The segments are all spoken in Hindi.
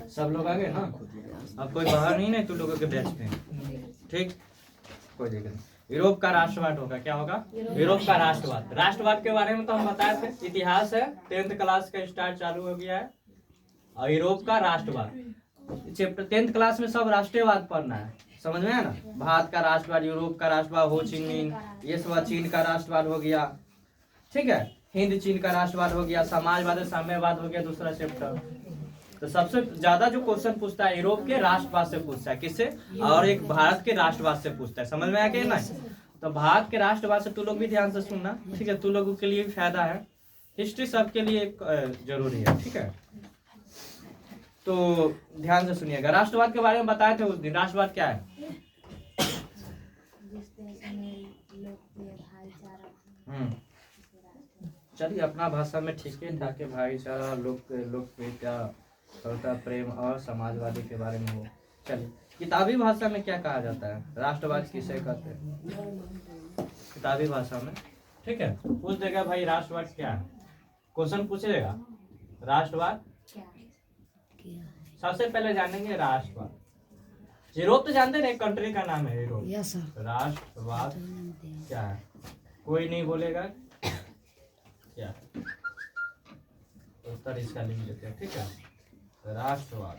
सब लोग आ गए ना? अब कोई बाहर नहीं तुम लोगों के बैच पे, ठीक, कोई दिक्कत नहीं। यूरोप का राष्ट्रवाद होगा, क्या होगा? यूरोप का राष्ट्रवाद। राष्ट्रवाद के बारे में तो हम बताए थे, इतिहास है, 10th क्लास का स्टार्ट चालू हो गया है। और यूरोप का राष्ट्रवाद चैप्टर 10th क्लास में सब राष्ट्रवाद पढ़ना है, समझ में है ना? भारत का राष्ट्रवाद, यूरोप का राष्ट्रवाद, हो चिन मिन, ये सब चीन का राष्ट्रवाद हो गया, ठीक है, हिंद चीन का राष्ट्रवाद हो गया, समाजवाद और साम्यवाद हो गया दूसरा चैप्टर। तो सबसे ज्यादा जो क्वेश्चन पूछता है यूरोप के राष्ट्रवाद से पूछता है, किससे? और एक भारत के राष्ट्रवाद से पूछता है, समझ में आ गया ना? तो भारत के राष्ट्रवाद से तू लोग भी ध्यान से सुनना, ठीक है, तू लोगों के लिए भी फायदा है, हिस्ट्री सबके लिए जरूरी है, ठीक है। तो ध्यान से सुनिएगा, राष्ट्रवाद के बारे में बताए थे उस दिन। राष्ट्रवाद क्या है? चलिए अपना भाषा में ठीक है, ताकि भाईचारा, लोकप्रियता, प्रेम और समाजवादी के बारे में हो। चलिए किताबी भाषा में क्या कहा जाता है? राष्ट्रवाद किसे कहते हैं किताबी भाषा में? ठीक है, पूछ देगा भाई राष्ट्रवाद क्या है, क्वेश्चन पूछेगा राष्ट्रवाद। सबसे पहले जानेंगे राष्ट्रवाद। यूरोप तो जानते हैं, एक कंट्री का नाम है यूरोप। राष्ट्रवाद क्या है? कोई नहीं बोलेगा क्या, उत्तर इसका लिख देते हैं, ठीक है। राष्ट्रवाद,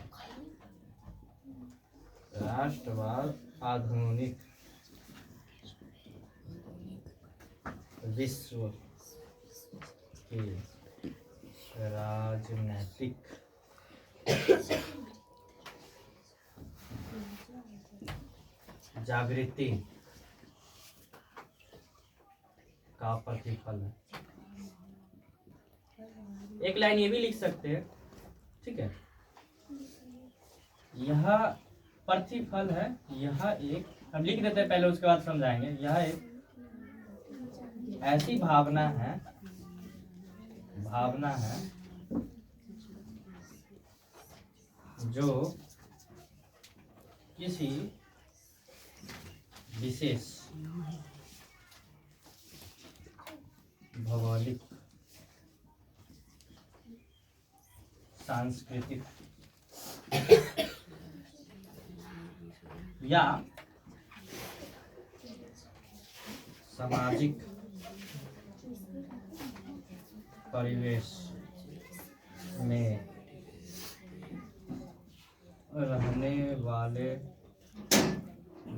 राष्ट्रवाद आधुनिक विश्व के राजनीतिक जागृति का प्रतिफल है। एक लाइन ये भी लिख सकते हैं, ठीक है, यह प्रतिफल है, यह एक, हम लिख देते हैं पहले, उसके बाद समझाएंगे। यह एक ऐसी भावना है जो किसी विशेष भौगोलिक, सांस्कृतिक या सामाजिक परिवेश में रहने वाले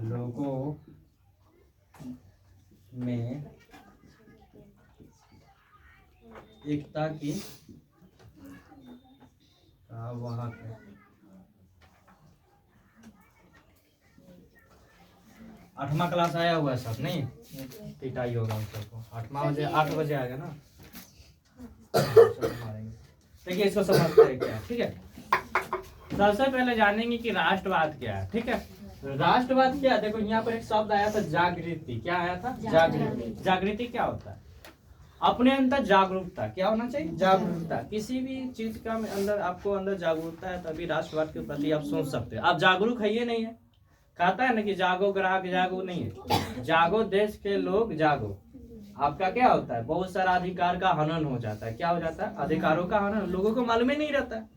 लोगों में एकता की वाहक है। आठवां क्लास आया हुआ है सब? नहीं पिटाई होगा उन सबको। 8 बजे आएगा ना, देखिए इसको समझते हैं क्या, ठीक है। सबसे पहले जानेंगे कि राष्ट्रवाद क्या है, ठीक है। राष्ट्रवाद क्या है? देखो यहाँ पर एक शब्द आया था जागृति। क्या आया था? जागृति। जागृति क्या होता है? अपने अंदर जागरूकता। क्या होना चाहिए? जागरूकता। किसी भी चीज का अंदर आपको अंदर जागरूकता है, तभी राष्ट्रवाद के प्रति आप सोच सकते हैं। आप जागरूक है ये नहीं है, कहता है ना कि जागो ग्राहक जागो, नहीं है, जागो देश के लोग जागो। आपका क्या होता है? बहुत सारा अधिकार का हनन हो जाता है। क्या हो जाता है? अधिकारों का हनन, लोगों को मालूम ही नहीं रहता है।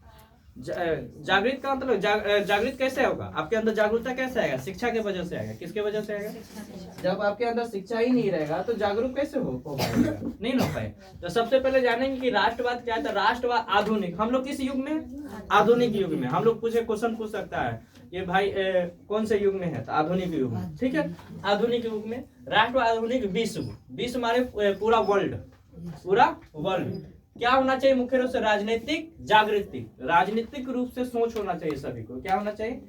जागृत का मतलब जागृत कैसे होगा? आपके अंदर जागरूकता कैसे आएगा? शिक्षा के वजह से आएगा। किसके वजह से आएगा? जब आपके अंदर शिक्षा ही नहीं रहेगा तो जागरूक कैसे हो पाएगा? नहीं हो पाए। तो सबसे पहले जानेंगे कि राष्ट्रवाद क्या है। राष्ट्रवाद आधुनिक, हम लोग किस युग में? आधुनिक युग में। हम लोग क्वेश्चन पूछ सकता है ये भाई कौन से युग में है? तो आधुनिक युग में, ठीक है। आधुनिक युग में राष्ट्रवाद आधुनिक विश्व माने पूरा वर्ल्ड, पूरा वर्ल्ड। क्या होना चाहिए? मुख्य रूप से राजनीतिक जागृति, राजनीतिक रूप से सोच होना चाहिए सभी को। क्या होना चाहिए?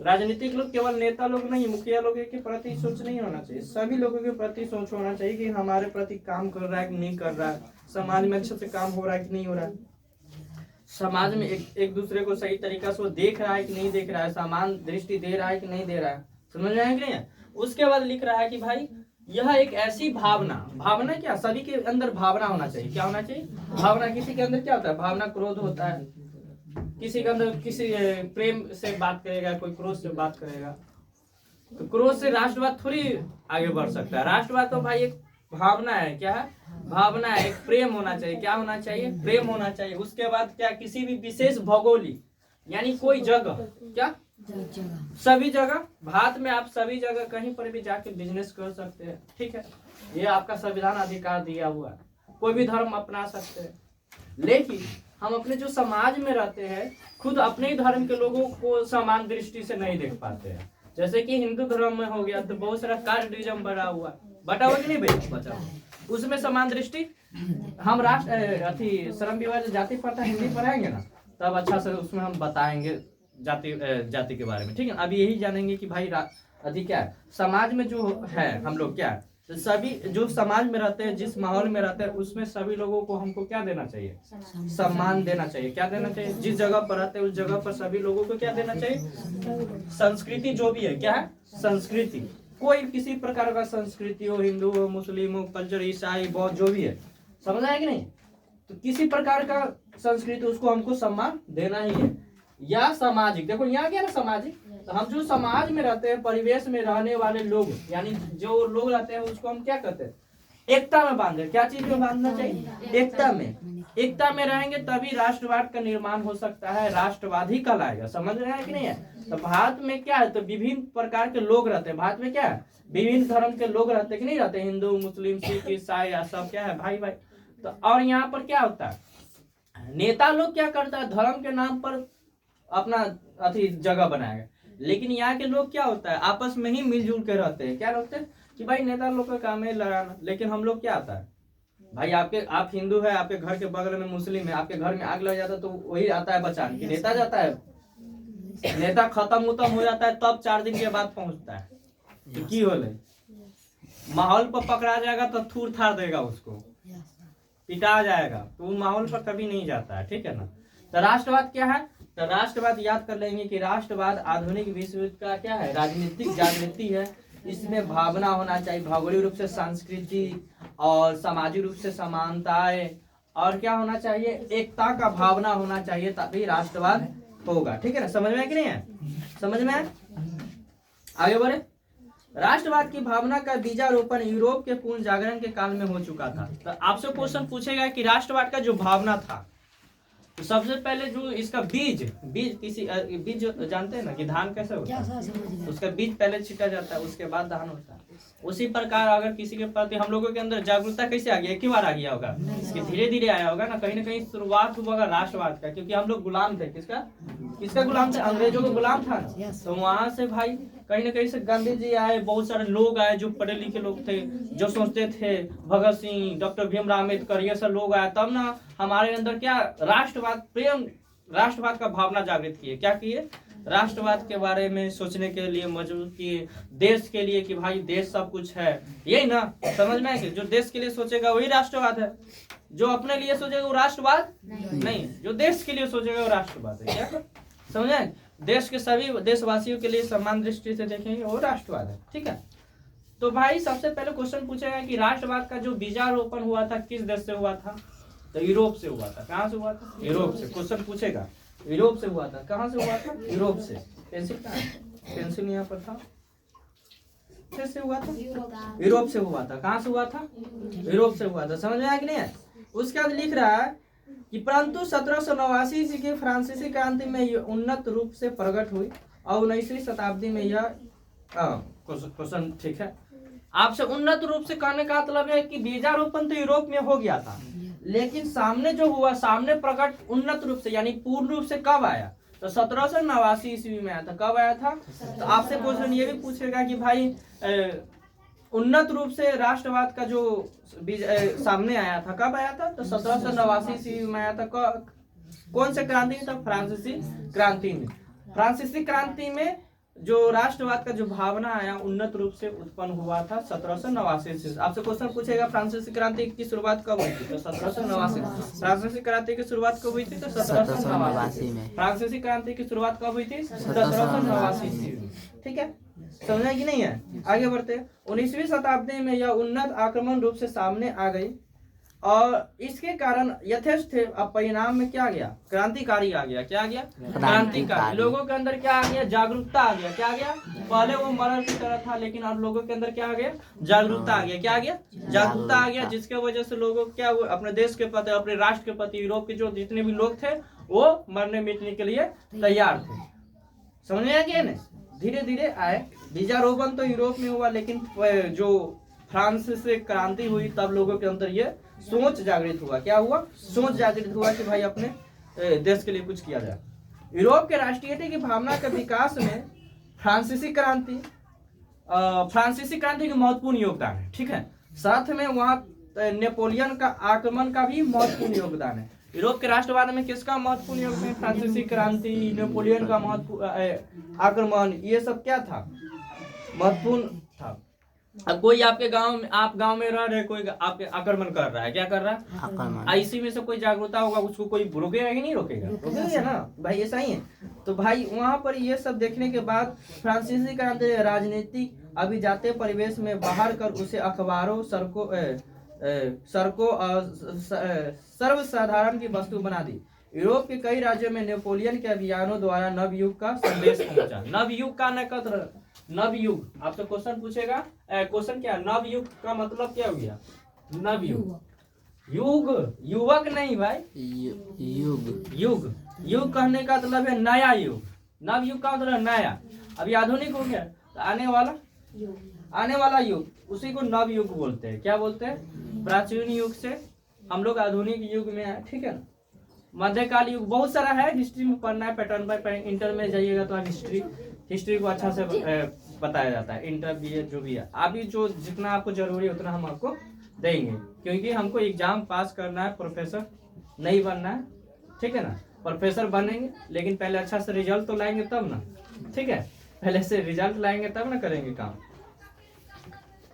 राजनीतिक लोग, केवल नेता लोग नहीं, मुखिया लोगों के प्रति सोच नहीं होना चाहिए, सभी लोगों के प्रति सोच होना चाहिए कि हमारे प्रति काम कर रहा है कि नहीं कर रहा है, समाज में अच्छे से काम हो रहा है कि नहीं हो रहा है, समाज में एक दूसरे को सही तरीका से वो देख रहा है कि नहीं देख रहा है, समान दृष्टि दे रहा है कि नहीं दे रहा है। समझ रहे हैं कि नहीं? उसके बाद लिख रहा है कि भाई यह एक ऐसी भावना क्या? सभी के अंदर भावना होना चाहिए। क्या होना चाहिए? भावना। किसी के अंदर क्या होता है? भावना, क्रोध होता है। किसी के अंदर किसी प्रेम से बात करेगा, कोई क्रोध से बात करेगा। तो क्रोध से राष्ट्रवाद थोड़ी आगे बढ़ सकता है। राष्ट्रवाद तो भाई एक भावना है, क्या है? भावना है। एक प्रेम होना चाहिए, क्या होना चाहिए? प्रेम होना चाहिए। उसके बाद क्या? किसी भी विशेष भौगोलिक यानी कोई जगह, क्या सभी जगह, भारत में आप सभी जगह कहीं पर भी जाके बिजनेस कर सकते हैं, ठीक है। ये आपका संविधान अधिकार दिया हुआ है, कोई भी धर्म अपना सकते हैं। लेकिन हम अपने जो समाज में रहते हैं खुद अपने ही धर्म के लोगों को समान दृष्टि से नहीं देख पाते हैं। जैसे कि हिंदू धर्म में हो गया तो बहुत सारा कास्टिज्म बटा हुआ कि नहीं भाई? बचा हुआ उसमें समान दृष्टि। हम राष्ट्र श्रम विभाग जाति प्रथा हिंदी पढ़ाएंगे ना, तब अच्छा से उसमें हम बताएंगे जाति के बारे में, ठीक है। अभी यही जानेंगे कि भाई क्या है समाज में जो है हम लोग, क्या है तो सभी जो समाज में रहते हैं, जिस माहौल में रहते हैं, उसमें सभी लोगों को हमको क्या देना चाहिए? सम्मान देना चाहिए। क्या देना चाहिए? जिस जगह पर रहते हैं उस जगह पर सभी लोगों को क्या देना चाहिए? संस्कृति जो भी है, क्या है? संस्कृति। कोई किसी प्रकार का संस्कृति हो, हिंदू हो, मुस्लिम हो, कल्चर, ईसाई, बौद्ध, जो भी है, समझ आया कि नहीं? तो किसी प्रकार का संस्कृति उसको हमको सम्मान देना ही है। या सामाजिक, देखो यहाँ क्या है ना, सामाजिक। तो हम जो समाज में रहते हैं, परिवेश में रहने वाले लोग, यानी जो लोग रहते हैं उसको हम क्या कहते हैं? एकता में बांधे। क्या चीज में बांधना चाहिए? एकता में। एकता में रहेंगे तभी राष्ट्रवाद का निर्माण हो सकता है, राष्ट्रवाद ही कल आएगा। समझ रहे हैं कि नहीं है? तो भारत में क्या है, तो विभिन्न प्रकार के लोग रहते हैं। भारत में क्या है? विभिन्न धर्म के लोग रहते हैं कि नहीं रहते? हिंदू, मुस्लिम, सिख, ईसाई, सब क्या है? भाई भाई। तो और यहाँ पर क्या होता है? नेता लोग क्या करता है? धर्म के नाम पर अपना जगह बनाएगा। लेकिन यहाँ के लोग क्या होता है? आपस में ही मिलजुल के रहते हैं। क्या रहते हैं कि भाई नेता लोग का काम है लड़ाना। लेकिन हम लोग क्या आता है भाई, आप हिंदू है, आपके घर के बगल में मुस्लिम है, आपके घर में आग लग जाता है तो वही आता है बचाने की, नेता जाता है। नेता खत्म हो जाता है तब 4 दिन के बाद पहुंचता है। तो की होले माहौल पर पकड़ा जाएगा तो थूर थार देगा, उसको पिटा जाएगा, तो वो माहौल पर कभी नहीं जाता है, ठीक है ना। तो राष्ट्रवाद क्या है? तो राष्ट्रवाद याद कर लेंगे कि राष्ट्रवाद आधुनिक विश्व का क्या है? राजनीतिक जागृति है। इसमें भावना होना चाहिए, भौगोलिक रूप से सांस्कृतिक और सामाजिक रूप से समानताएं, और क्या होना चाहिए? एकता का भावना होना चाहिए, तभी राष्ट्रवाद होगा, ठीक है ना। समझ में है कि नहीं है? समझ में है? आगे बढ़े। राष्ट्रवाद की भावना का बीजारोपण यूरोप के पूर्ण जागरण के काल में हो चुका था। तो आपसे क्वेश्चन पूछेगा कि राष्ट्रवाद का जो भावना था, तो सबसे पहले जो इसका बीज किसी बीज जानते हैं ना कि धान कैसे होता है? उसका बीज पहले छिटा जाता है, उसके बाद धान होता है। उसी प्रकार अगर किसी के प्रति हम लोगों के अंदर जागरूकता कैसे आ गई? एक ही बार आ गया होगा? इसके धीरे धीरे आया होगा ना कहीं शुरुआत हुआ राष्ट्रवाद का, क्योंकि हम लोग गुलाम थे। किसका गुलाम थे? अंग्रेजों का गुलाम था ना। तो वहां से भाई कहीं ना कहीं से गांधी जी आए, बहुत सारे लोग आए जो पढ़े लिखे लोग थे, जो सोचते थे, भगत सिंह, डॉक्टर भीमराव अम्बेडकर, ये सब लोग आए, तब ना हमारे अंदर क्या राष्ट्रवाद, प्रेम, राष्ट्रवाद का भावना जागृत किए। क्या किए? राष्ट्रवाद के बारे में सोचने के लिए मजबूर किए, देश के लिए कि भाई देश सब कुछ है, यही ना। समझ में है कि जो देश के लिए सोचेगा वही राष्ट्रवाद है, जो अपने लिए सोचेगा वो राष्ट्रवाद नहीं, जो देश के लिए सोचेगा वो राष्ट्रवाद है। क्या समझे? देश के सभी देशवासियों के लिए समान दृष्टि से देखेंगे वो राष्ट्रवाद है, ठीक है। तो भाई सबसे पहले क्वेश्चन पूछेगा कि राष्ट्रवाद का जो बीजारोपण हुआ था किस देश से हुआ था? तो यूरोप से हुआ था। कहाँ से हुआ था? यूरोप से। क्वेश्चन पूछेगा यूरोप से हुआ था। कहाँ से हुआ था? यूरोप से। पेंसिल कहाँ है? पेंसिल यहाँ पर था। कैसे हुआ था? यूरोप से हुआ था। कहाँ से हुआ था? यूरोप से हुआ था। समझ में आया कि नहीं है? उसके बाद लिख रहा है कि परंतु 1789 ईस्वी की फ्रांसीसी क्रांति में यह उन्नत रूप से प्रकट हुई और 19वीं शताब्दी में यह क्वेश्चन ठीक है। आपसे उन्नत रूप से कहने का मतलब है कि बीजारोपण तो यूरोप में हो गया था, लेकिन सामने जो हुआ, सामने प्रकट उन्नत रूप से यानी पूर्ण रूप से कब आया? तो 1789 ईस्वी में आया था। कब आया था? तो आपसे क्वेश्चन ये भी पूछेगा कि भाई उन्नत रूप से राष्ट्रवाद का जो सामने आया था कब आया था? तो 1789 ईस्वी में आया था। कौन से क्रांति में था? फ्रांसीसी क्रांति में। फ्रांसीसी क्रांति में जो राष्ट्रवाद का जो भावना आया उन्नत रूप से उत्पन्न हुआ था 1789 से। आपसे क्वेश्चन पूछेगा फ्रांसीसी क्रांति की शुरुआत कब हुई थी? तो 1789। फ्रांसीसी क्रांति की शुरुआत कब हुई थी? तो 1789 में। फ्रांसीसी क्रांति की शुरुआत कब हुई थी? 1789 में, ठीक है। समझा कि नहीं है? आगे बढ़ते। 19वीं शताब्दी में यह उन्नत आक्रमण रूप से सामने आ गई और इसके कारण यथेष्ट थे। अब परिणाम में क्या गया, क्रांतिकारी आ गया। क्या आ गया, क्रांतिकारी। लोगों के अंदर क्या आ गया, जागरूकता आ गया। क्या आ गया, पहले वो मरल की तरह था, लेकिन अब लोगों के अंदर क्या आ गया, जागरूकता आ गया। क्या आ गया, जागरूकता आ गया, जिसके वजह से लोगों क्या हुए, अपने देश के प्रति, अपने राष्ट्र के प्रति, यूरोप के जो जितने भी लोग थे वो मरने मिटने के लिए तैयार थे। समझ में आ गया ना। धीरे धीरे आए, बीजारोपण तो यूरोप में हुआ, लेकिन जो फ्रांस से क्रांति हुई तब लोगों के अंदर ये सोच जागृत हुआ। क्या हुआ, सोच जागृत हुआ कि भाई अपने देश के लिए कुछ किया जाए। यूरोप के राष्ट्रीयता की भावना के विकास में फ्रांसीसी क्रांति की महत्वपूर्ण योगदान है। ठीक है, साथ में वहाँ नेपोलियन का आक्रमण का भी महत्वपूर्ण योगदान है। यूरोप के राष्ट्रवाद में किसका महत्वपूर्ण योगदान है, फ्रांसीसी क्रांति, नेपोलियन का महत्वपूर्ण आक्रमण, ये सब क्या था, महत्वपूर्ण था। अब कोई आपके गांव में, आप गांव में रह रहे, कोई आपके आक्रमण कर रहा है, क्या कर रहा है, इसी में से कोई जागरूकता होगा, उसको कोई रोकेगा कि नहीं रोकेगा, रोकेगा ना भाई, ऐसा ही है। तो भाई वहां पर ये सब देखने के बाद फ्रांसीसी क्रांति राजनीतिक अभिजात्य परिवेश में बाहर कर उसे अखबारों, सड़कों और सर्वसाधारण की वस्तु बना दी। यूरोप के कई राज्यों में नेपोलियन के अभियानों द्वारा नवयुग का संदेश पहुंचा। नवयुग का नकद, नवयुग आपसे क्वेश्चन पूछेगा, क्वेश्चन क्या, नवयुग का मतलब क्या हो गया, नवयुग, युग, युवक नहीं भाई, युग, युग, युग कहने का मतलब है नया युग। नवयुग का मतलब नया, अभी आधुनिक हो गया, तो आने वाला युग, उसी को नवयुग बोलते हैं। क्या बोलते हैं, प्राचीन युग से हम लोग आधुनिक युग में है। ठीक है ना, मध्यकाल युग बहुत सारा है, हिस्ट्री में पढ़ना है, पैटर्न बाय इंटर में जाइएगा तो हिस्ट्री को अच्छा से बताया जाता है, इंटर बी जो भी है। अभी जो जितना आपको जरूरी है उतना हम आपको देंगे, क्योंकि हमको एग्जाम पास करना है, प्रोफेसर नहीं बनना है। ठीक है ना, प्रोफेसर बनेंगे, लेकिन पहले अच्छा से रिजल्ट तो लाएंगे तब ना। ठीक है, पहले से रिजल्ट लाएंगे तब ना करेंगे काम।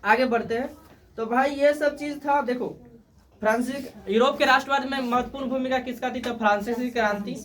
आगे बढ़ते हैं। तो भाई ये सब चीज था। देखो यूरोप के राष्ट्रवाद में महत्वपूर्ण भूमिका किसका थी, तो फ्रांसीसी क्रांति,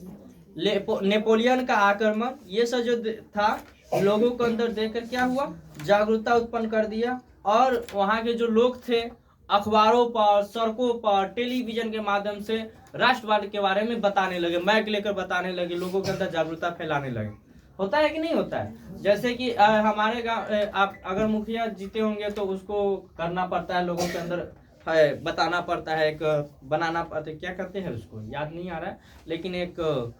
नेपोलियन का आक्रमण, ये सब जो था लोगों के अंदर देखकर क्या हुआ, जागरूकता उत्पन्न कर दिया। और वहाँ के जो लोग थे अखबारों पर, सड़कों पर, टेलीविजन के माध्यम से राष्ट्रवाद के बारे में बताने लगे, माइक लेकर बताने लगे, लोगों के अंदर जागरूकता फैलाने लगे। होता है कि नहीं होता है, जैसे कि हमारे गाँव आप अगर मुखिया जीते होंगे तो उसको करना पड़ता है, लोगों के अंदर है बताना पड़ता है, एक बनाना पड़ता है, क्या कहते हैं उसको याद नहीं आ रहा है, लेकिन एक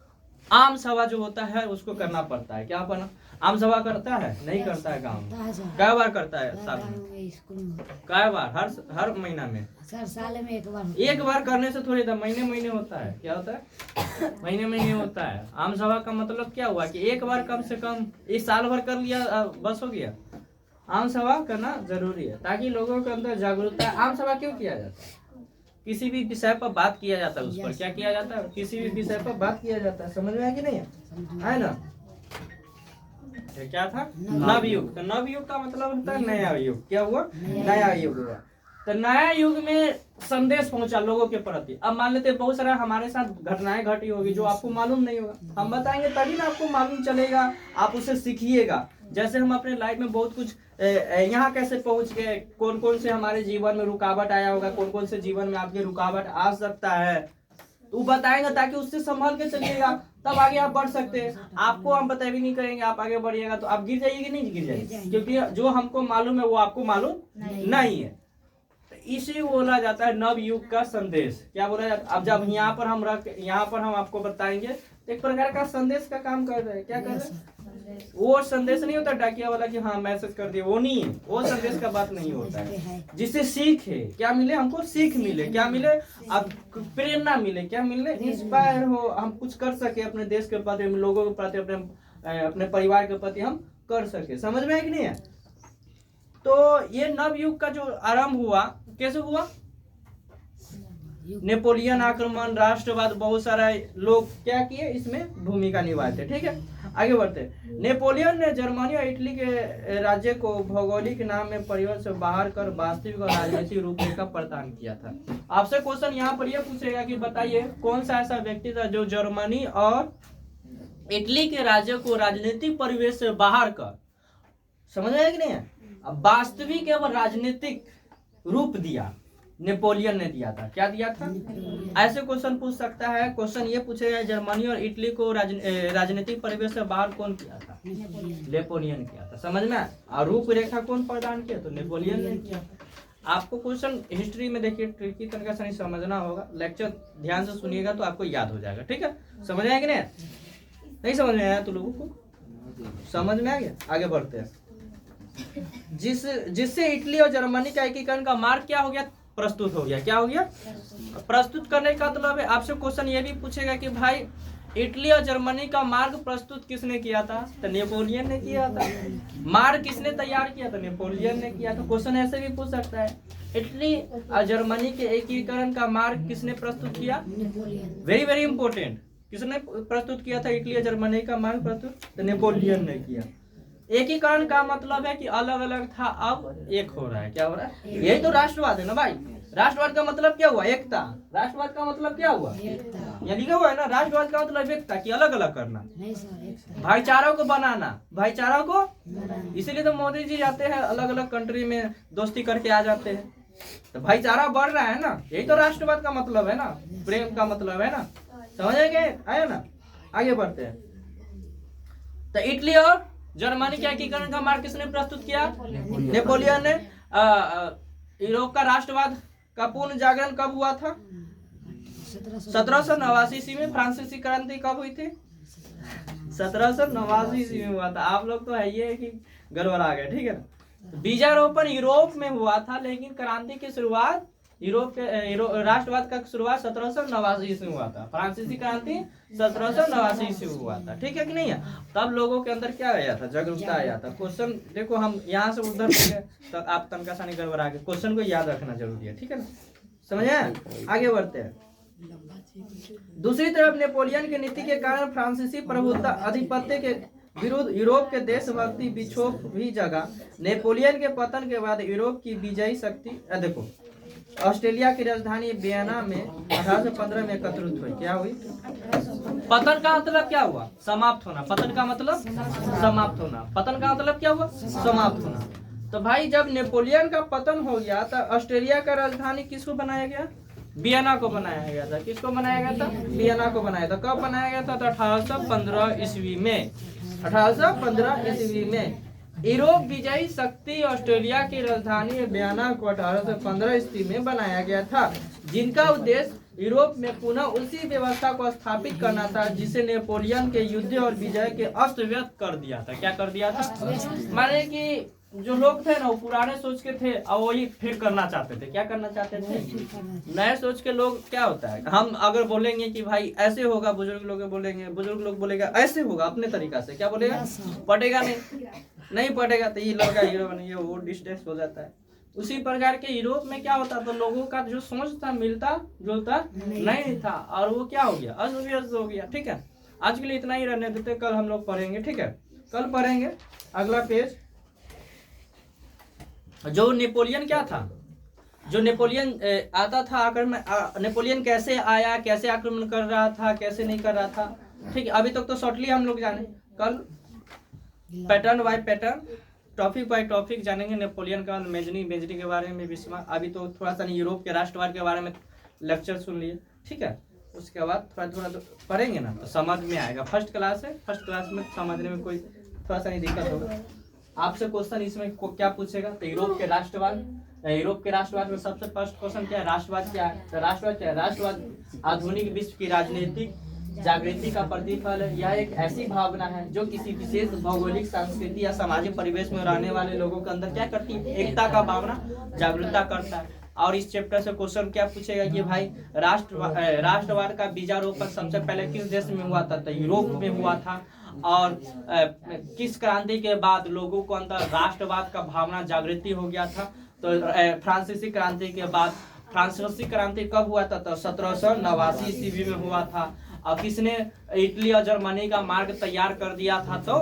आम सभा जो होता है उसको करना पड़ता है। क्या बना, आम सभा करता है, नहीं करता है गांव में, कई बार करता है साल में, कई बार, हर महीना में, साल में एक बार करने से थोड़ी था, महीने होता है। क्या होता है, महीने होता है। आम सभा का मतलब क्या हुआ कि एक बार कम से कम इस साल भर कर लिया बस हो गया। आम सभा करना जरूरी है ताकि लोगों के अंदर जागरूकता। आम सभा क्यों किया जाता है, किसी भी विषय पर बात किया जाता है, उस पर क्या किया जाता है, किसी भी विषय पर बात किया जाता है। समझ में आया कि नहीं है ना। क्या था, नवयुग। तो नवयुग का मतलब होता है नया युग। क्या हुआ, नया युग हुआ। तो नया युग में संदेश पहुंचा लोगों के प्रति। अब मान लेते बहुत सारा हमारे साथ घटनाएं घटी होगी जो आपको मालूम नहीं होगा, हम बताएंगे तभी ना आपको मालूम चलेगा, आप उसे सीखिएगा। जैसे हम अपने लाइफ में बहुत कुछ यहाँ कैसे पहुंच गए, कौन कौन से हमारे जीवन में रुकावट आया होगा, कौन कौन से जीवन में आपके रुकावट आ सकता है, तो बताएंगे ताकि उससे संभल के चलिएगा, तब आगे आप बढ़ सकते हैं। आपको हम बता भी नहीं करेंगे, आप आगे बढ़िएगा तो आप गिर जाइएगा, नहीं गिर जाइएगा, क्योंकि जो हमको मालूम है वो आपको मालूम नहीं है। तो इसी बोला जाता है नव युग का संदेश। क्या बोला जाता है, अब जब यहाँ पर हम आपको बताएंगे तो एक प्रकार का संदेश का काम कर रहे हैं। क्या कर रहे हैं, वो संदेश नहीं होता डाकिया वाला कि हाँ मैसेज कर दिया, वो नहीं है, वो संदेश का बात नहीं होता है। जिससे सीख है, क्या मिले हमको, सीख मिले, क्या मिले, अब प्रेरणा मिले, क्या मिले, इंस्पायर हो, हम कुछ कर सके अपने देश के प्रति, लोगों के प्रति, अपने परिवार के प्रति हम कर सके। समझ में है कि नहीं है। तो ये नव युग का जो आरंभ हुआ कैसे हुआ, नेपोलियन आक्रमण, राष्ट्रवाद, बहुत सारा लोग क्या किए इसमें भूमिका निभाए थे। ठीक है, आगे बढ़ते। नेपोलियन ने जर्मनी और इटली के राज्य को भौगोलिक नाम में परिवर्तन से बाहर कर वास्तविक और राजनीतिक रूपरेखा प्रदान किया था। आपसे क्वेश्चन यहाँ पर यह पूछेगा कि बताइए कौन सा ऐसा व्यक्ति था जो जर्मनी और इटली के राज्य को राजनीतिक परिवेश से बाहर कर, समझ आया कि नहीं है, अब वास्तविक एवं राजनीतिक रूप दिया। नेपोलियन ने दिया था। क्या दिया था? ऐसे क्वेश्चन पूछ सकता है। क्वेश्चन ये पूछेगा जर्मनी और इटली को राजनीतिक परिवेश से बाहर कौन किया था? नेपोलियन किया था। समझ में? और रूपरेखा कौन प्रदान किया? तो नेपोलियन ने किया। आपको क्वेश्चन हिस्ट्री में देखिए ट्रिकी तरीका से नहीं समझना होगा, लेक्चर ध्यान से सुनिएगा तो आपको याद हो जाएगा। ठीक है, समझ आया कि नहीं समझ में आया तो लोगों को समझ में आ गया? आगे बढ़ते हैं। जिससे इटली और जर्मनी का एकीकरण का मार्ग क्या हो गया? प्रस्तुत हो गया। क्या हो गया? प्रस्तुत करने का मतलब है आपसे क्वेश्चन ये भी पूछेगा कि भाई इटली और जर्मनी का मार्ग प्रस्तुत किसने किया था? तो नेपोलियन ने किया था। मार्ग किसने तैयार किया? तो नेपोलियन ने किया था। क्वेश्चन ऐसे भी पूछ सकता है इटली और जर्मनी के एकीकरण का मार्ग किसने प्रस्तुत किया? Very very important. किसने प्रस्तुत किया था इटली और जर्मनी का मार्ग प्रस्तुत? तो नेपोलियन ने किया। एकीकरण का मतलब है कि अलग अलग था अब एक हो रहा है। क्या हो रहा है? यही तो राष्ट्रवाद है ना भाई। राष्ट्रवाद का मतलब क्या हुआ? एकता। राष्ट्रवाद का मतलब क्या हुआ? ये लिखा हुआ है ना, राष्ट्रवाद का मतलब एकता की अलग अलग करना, भाईचारा को बनाना, भाईचारा को। इसीलिए तो मोदी जी जाते हैं अलग अलग कंट्री में दोस्ती करके आ जाते हैं, तो भाईचारा बढ़ रहा है ना। यही तो राष्ट्रवाद का मतलब है ना, प्रेम का मतलब है ना। समझ आया ना? आगे बढ़ते हैं। तो इटली और जर्मनी के एकीकरण का मार्ग किसने प्रस्तुत किया? नेपोलियन ने। यूरोप का राष्ट्रवाद का पूर्ण जागरण कब हुआ था? 1789 ईस्वी में। फ्रांसीसी क्रांति कब हुई थी? 1789 ईस्वी में हुआ था। आप लोग तो है ये कि गड़बड़ा गए। ठीक है, बीजारोपण यूरोप में हुआ था, लेकिन क्रांति की शुरुआत यूरोप के राष्ट्रवाद का शुरुआत 1789 ईस्वी में हुआ था। फ्रांसीसी क्रांति 1789 ईस्वी में हुआ था। ठीक है कि नहीं है? तब लोगों के अंदर क्या आया था? जागरूकता आया था। क्वेश्चन देखो, हम यहाँ से उधर तो आप तनका सा नहीं गड़बड़ा के क्वेश्चन को याद रखना जरूरी है। ठीक है ना? समझ आया? आगे बढ़ते हैं। दूसरी तरफ नेपोलियन की नीति के कारण फ्रांसीसी प्रभुत्व आधिपत्य के विरुद्ध यूरोप के देशभक्ति विक्षोभ भी जगा। नेपोलियन के पतन के बाद यूरोप की विजयी शक्ति देखो, ऑस्ट्रेलिया की राजधानी वियना में 1815 में एकत्रित हुई। क्या हुई? पतन का मतलब क्या हुआ? समाप्त होना। पतन का मतलब समाप्त होना। पतन का मतलब क्या हुआ? समाप्त होना। तो भाई जब नेपोलियन का पतन हो गया तो ऑस्ट्रेलिया का राजधानी किसको बनाया गया? वियना को बनाया गया था। किसको बनाया गया था? वियना को बनाया था। कब बनाया गया था? तो 1815 ईस्वी में। 1815 ईस्वी में यूरोप विजयी शक्ति ऑस्ट्रेलिया की राजधानी वियना को 1815 ईस्वी में बनाया गया था, जिनका उद्देश्य यूरोप में पुनः उसी व्यवस्था को स्थापित करना था जिसे नेपोलियन के युद्ध और विजय के अस्त व्यस्त कर दिया था। क्या कर दिया था? माने कि जो लोग थे ना वो पुराने सोच के थे और वही फिर करना चाहते थे। क्या करना चाहते थे? नए सोच के लोग। क्या होता है, हम अगर बोलेंगे कि भाई ऐसे होगा, बुजुर्ग लोग बोलेंगे, बुजुर्ग लोग बोलेगा ऐसे होगा अपने तरीका से। क्या बोलेगा? पटेगा नहीं पटेगा तो ये लड़का हीरो बनेगा, वो डिस्टेंस हो जाता है। उसी प्रकार के यूरोप में क्या होता था, लोगों का जो सोच था मिलता जुलता नहीं था और वो क्या हो गया? अस्त हो गया। ठीक है, आज के लिए इतना ही रहने देते, कल हम लोग पढ़ेंगे। ठीक है, कल पढ़ेंगे अगला पेज। जो नेपोलियन क्या था, जो नेपोलियन आता था आक्रमण, नेपोलियन कैसे आया, कैसे आक्रमण कर रहा था, कैसे नहीं कर रहा था। ठीक है, अभी तक तो शॉर्टली हम लोग जाने, कल pattern bye pattern, topic by topic जानेंगे। नेपोलियन का मेजनी के बारे में, बिस्मार्क। अभी तो थोड़ा सा यूरोप के राष्ट्रवाद के बारे में लेक्चर सुन लिए। ठीक है, उसके बाद थोड़ा पढ़ेंगे ना तो समझ में आएगा। फर्स्ट क्लास है, फर्स्ट क्लास में समझने में कोई थोड़ा सा नहीं दिक्कत होगा। आपसे क्वेश्चन इसमें क्या पूछेगा? तो यूरोप के राष्ट्रवाद में सबसे फर्स्ट क्वेश्चन क्या है? राष्ट्रवाद क्या है? तो राष्ट्रवाद क्या है? राष्ट्रवाद आधुनिक विश्व की राजनीतिक जागृति का प्रतिफल है। यह एक ऐसी भावना है जो किसी विशेष भौगोलिक, सांस्कृतिक या सामाजिक परिवेश में रहने वाले लोगों के अंदर क्या करती है? एकता का भावना जागरूकता करता है। और इस चैप्टर से क्वेश्चन क्या पूछेगा कि भाई राष्ट्रवाद का बीजारोपण सबसे पहले किस देश में हुआ था? तो यूरोप में हुआ था। और किस क्रांति के बाद लोगों को अंदर राष्ट्रवाद का भावना जागृति हो गया था? तो फ्रांसीसी क्रांति के बाद। फ्रांसीसी क्रांति कब हुआ था? तो 1789 ईस्वी में हुआ था। और किसने इटली और जर्मनी का मार्ग तैयार कर दिया था? तो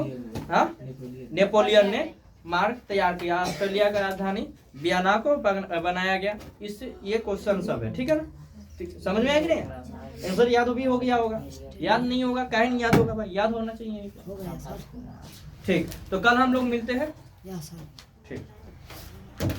नेपोलियन ने मार्ग तैयार किया। ऑस्ट्रेलिया का राजधानी वियना को बनाया गया। इससे ये क्वेश्चन सब है। ठीक है ना? ठीक, समझ में आया कि नहीं? आंसर याद भी हो गया होगा। याद नहीं होगा, काहे नहीं याद होगा भाई? याद होना चाहिए। ठीक, तो कल हम लोग मिलते हैं। ठीक।